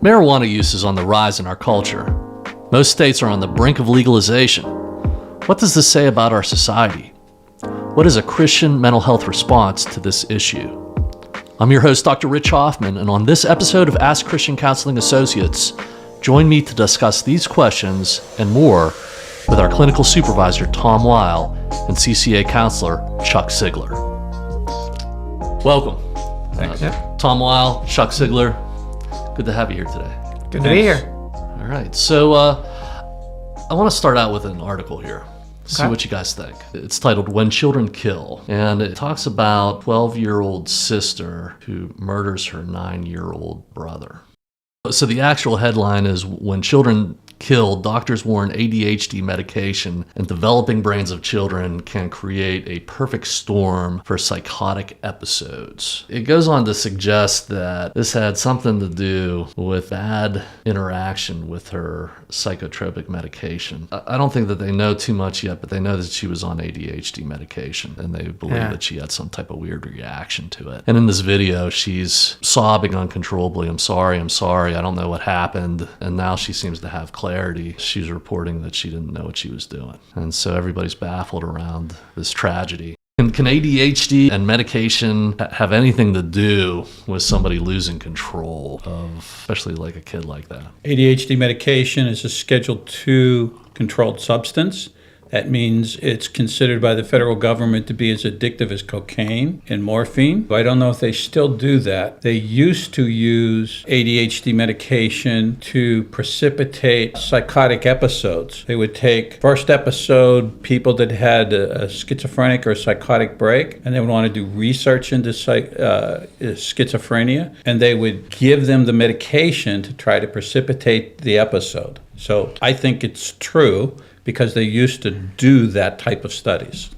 Marijuana use is on the rise in our culture. Most states are on the brink of legalization. What does this say about our society? What is a Christian mental health response to this issue? I'm your host, Dr. Rich Hoffman, and on this episode of Ask Christian Counseling Associates, join me to discuss these questions and more with our clinical supervisor, Tom Weil, and CCA counselor, Chuck Sigler. Welcome. Thanks. Tom Weil, Chuck Sigler. Good to have you here today. Good to be here. All right. So I want to start out with an article here. See what you guys think. It's titled When Children Kill, and it talks about 12-year-old sister who murders her 9-year-old brother. So the actual headline is, When Children Kill, Doctors Warn ADHD Medication and Developing Brains of Children Can Create a Perfect Storm for Psychotic Episodes. It goes on to suggest that this had something to do with bad interaction with her psychotropic medication. I don't think that they know too much yet, but they know that she was on ADHD medication, and they believe that she had some type of weird reaction to it. And in this video, she's sobbing uncontrollably, I'm sorry, I don't know what happened. And now she seems to have clarity. She's reporting that she didn't know what she was doing. And so everybody's baffled around this tragedy. Can ADHD and medication have anything to do with somebody losing control of, especially like a kid like that? ADHD medication is a Schedule II controlled substance. That means it's considered by the federal government to be as addictive as cocaine and morphine. I don't know if they still do that. They used to use ADHD medication to precipitate psychotic episodes. They would take first episode, people that had a schizophrenic or psychotic break, and they would want to do research into schizophrenia, and they would give them the medication to try to precipitate the episode. So I think it's true, because they used to do that type of studies.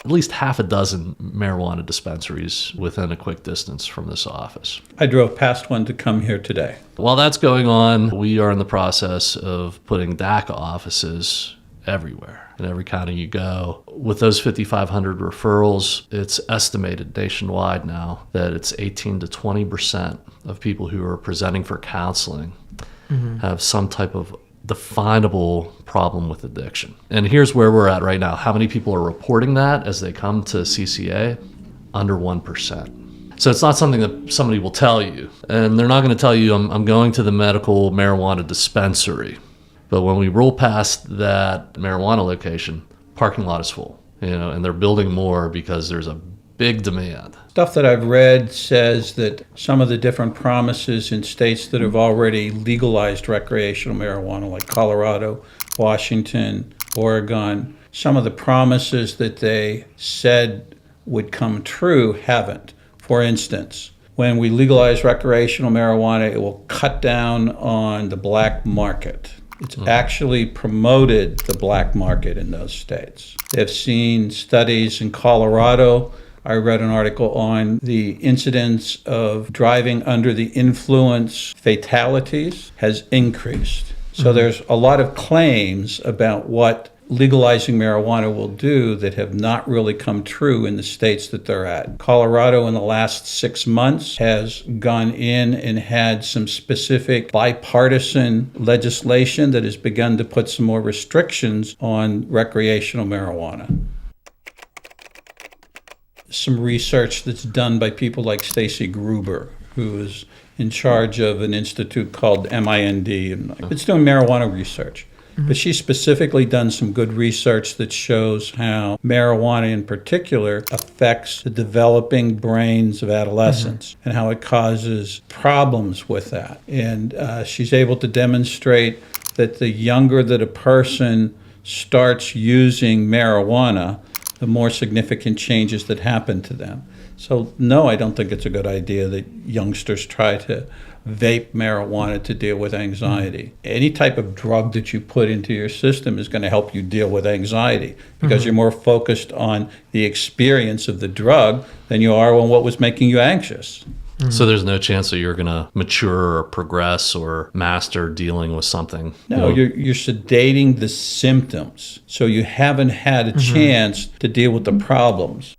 At least half a dozen marijuana dispensaries within a quick distance from this office. I drove past one to come here today. While that's going on, we are in the process of putting DACA offices everywhere. In every county you go. With those 5,500 referrals, it's estimated nationwide now that it's 18 to 20% of people who are presenting for counseling have some type of definable problem with addiction. And here's where we're at right now. How many people are reporting that as they come to CCA? Under 1%. So it's not something that somebody will tell you. And they're not going to tell you, I'm going to the medical marijuana dispensary. But when we roll past that marijuana location, parking lot is full, and they're building more because there's a big demand. Stuff that I've read says that some of the different promises in states that have already legalized recreational marijuana, like Colorado, Washington, Oregon, some of the promises that they said would come true haven't. For instance, when we legalize recreational marijuana, it will cut down on the black market. It's actually promoted the black market in those states. They've seen studies in Colorado. I read an article on the incidence of driving under the influence fatalities has increased. So there's a lot of claims about what legalizing marijuana will do that have not really come true in the states that they're at. Colorado in the last 6 months has gone in and had some specific bipartisan legislation that has begun to put some more restrictions on recreational marijuana. Some research that's done by people like Stacy Gruber, who is in charge of an institute called MIND. It's doing marijuana research. But she's specifically done some good research that shows how marijuana in particular affects the developing brains of adolescents and how it causes problems with that. And she's able to demonstrate that the younger that a person starts using marijuana, the more significant changes that happen to them. So no, I don't think it's a good idea that youngsters try to vape marijuana to deal with anxiety. Any type of drug that you put into your system is going to help you deal with anxiety because you're more focused on the experience of the drug than you are on what was making you anxious. So there's no chance that you're going to mature or progress or master dealing with something? No, you're sedating the symptoms. So you haven't had a chance to deal with the problems.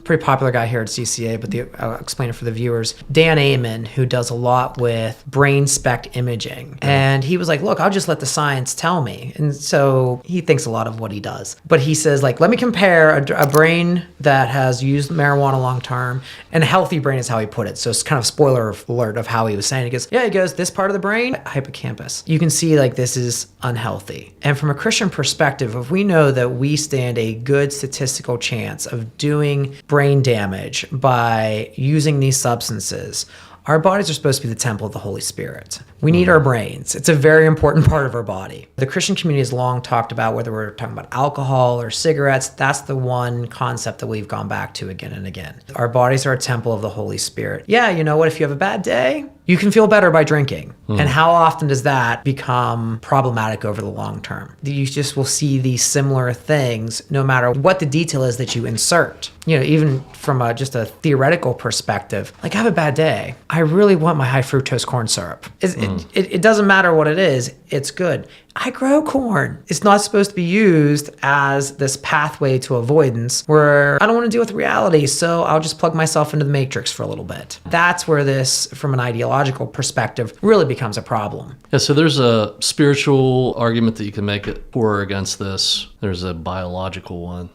pretty popular guy here at CCA, but I'll explain it for the viewers. Dan Amon, who does a lot with brain spec imaging. And he was like, look, I'll just let the science tell me. And so he thinks a lot of what he does. But he says, like, let me compare a brain that has used marijuana long term, and a healthy brain is how he put it. So it's kind of spoiler alert of how he was saying. He goes, this part of the brain, hippocampus. You can see like this is unhealthy. And from a Christian perspective, if we know that we stand a good statistical chance of doing brain damage by using these substances, our bodies are supposed to be the temple of the Holy Spirit. We need our brains. It's a very important part of our body. The Christian community has long talked about, whether we're talking about alcohol or cigarettes, that's the one concept that we've gone back to again and again. Our bodies are a temple of the Holy Spirit. Yeah, you know what? If you have a bad day, you can feel better by drinking. And how often does that become problematic over the long term? You just will see these similar things no matter what the detail is that you insert. You know, even from just a theoretical perspective, like I have a bad day, I really want my high fructose corn syrup. It doesn't matter what it is, it's good. I grow corn. It's not supposed to be used as this pathway to avoidance where I don't want to deal with reality, so I'll just plug myself into the matrix for a little bit. That's where this, from an ideological perspective, really becomes a problem. Yeah, so there's a spiritual argument that you can make it for or against this. There's a biological one.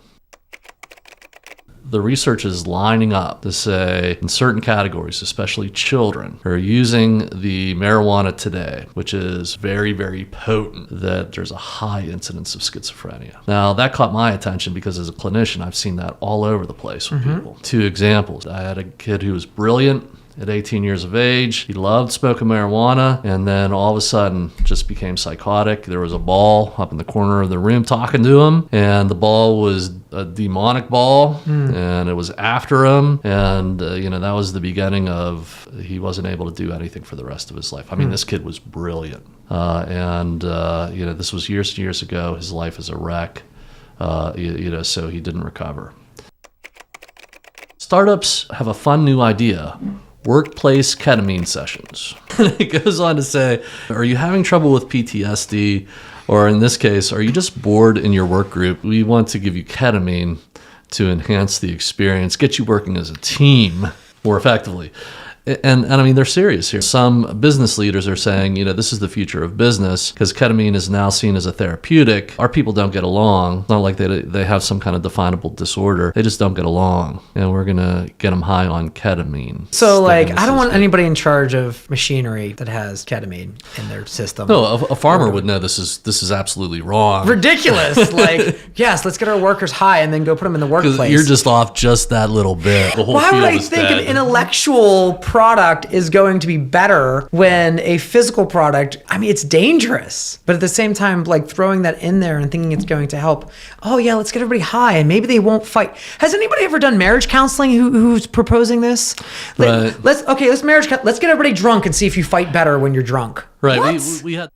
The research is lining up to say in certain categories, especially children who are using the marijuana today, which is very, very potent, that there's a high incidence of schizophrenia. Now, that caught my attention because as a clinician, I've seen that all over the place with people. 2 examples. I had a kid who was brilliant. At 18 years of age, he loved smoking marijuana, and then all of a sudden just became psychotic. There was a ball up in the corner of the room talking to him, and the ball was a demonic ball, and it was after him, and that was the beginning of he wasn't able to do anything for the rest of his life. I mean, this kid was brilliant, and this was years and years ago. His life is a wreck, so he didn't recover. Startups have a fun new idea. Workplace ketamine sessions. It goes on to say, are you having trouble with PTSD? Or in this case, are you just bored in your work group? We want to give you ketamine to enhance the experience, get you working as a team more effectively. And I mean, they're serious here. Some business leaders are saying, this is the future of business because ketamine is now seen as a therapeutic. Our people don't get along. It's not like they have some kind of definable disorder. They just don't get along. And we're going to get them high on ketamine. So I don't want anybody in charge of machinery that has ketamine in their system. No, a farmer would know this is absolutely wrong. Ridiculous. Yes, let's get our workers high and then go put them in the workplace. You're just off just that little bit. The whole Why field would I is think dead. an intellectual product is going to be better when a physical product, I mean, it's dangerous. But at the same time, throwing that in there and thinking it's going to help, oh yeah, let's get everybody high and maybe they won't fight. Has anybody ever done marriage counseling who's proposing this? Right. Let's get everybody drunk and see if you fight better when you're drunk. Right. What? We had,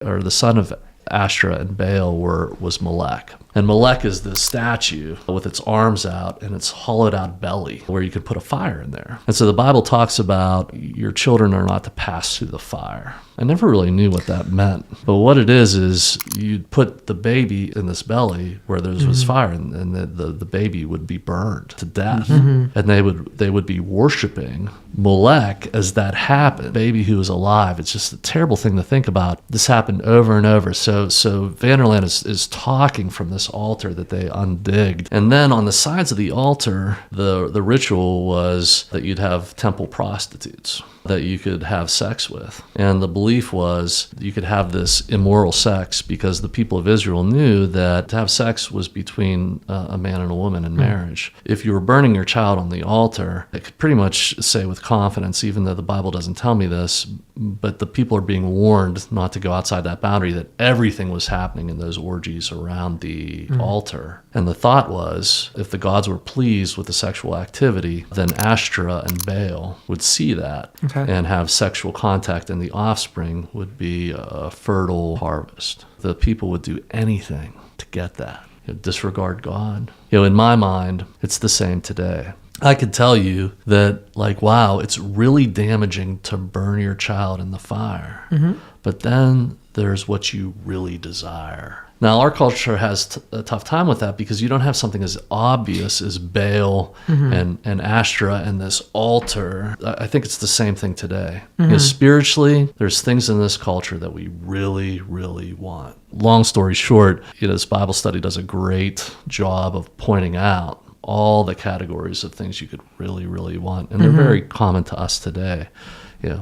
or the son of Ashtra and Baal was Molech. And Molech is this statue with its arms out and its hollowed out belly where you could put a fire in there. And so the Bible talks about your children are not to pass through the fire. I never really knew what that meant. But what it is you'd put the baby in this belly where there was fire and the baby would be burned to death. And they would be worshiping Molech as that happened. Baby who was alive. It's just a terrible thing to think about. This happened over and over. So Vanderland is talking from this altar that they undigged. And then on the sides of the altar, the ritual was that you'd have temple prostitutes that you could have sex with. And the belief was you could have this immoral sex because the people of Israel knew that to have sex was between a man and a woman in marriage. If you were burning your child on the altar, I could pretty much say with confidence, even though the Bible doesn't tell me this, but the people are being warned not to go outside that boundary, that everything was happening in those orgies around the altar. And the thought was, if the gods were pleased with the sexual activity, then Ashtoreth and Baal would see that and have sexual contact, and the offspring would be a fertile harvest. The people would do anything to get that. Disregard God. In my mind, it's the same today. I could tell you that, wow, it's really damaging to burn your child in the fire. But then there's what you really desire. Now, our culture has a tough time with that because you don't have something as obvious as Baal and Ashtoreth and this altar. I think it's the same thing today. Spiritually, there's things in this culture that we really, really want. Long story short, this Bible study does a great job of pointing out all the categories of things you could really, really want. And they're very common to us today.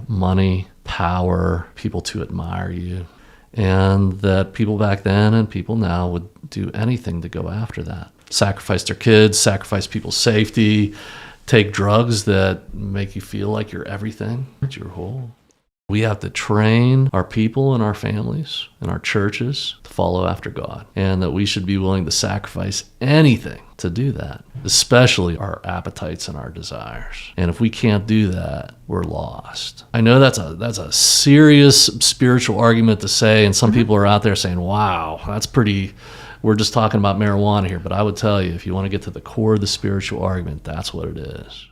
Money, power, people to admire you. And that people back then and people now would do anything to go after that. Sacrifice their kids, sacrifice people's safety, take drugs that make you feel like you're everything, that you're whole. We have to train our people and our families and our churches to follow after God, and that we should be willing to sacrifice anything to do that, especially our appetites and our desires. And if we can't do that, we're lost. I know that's a serious spiritual argument to say, and some people are out there saying, wow, that's pretty, we're just talking about marijuana here. But I would tell you, if you want to get to the core of the spiritual argument, that's what it is.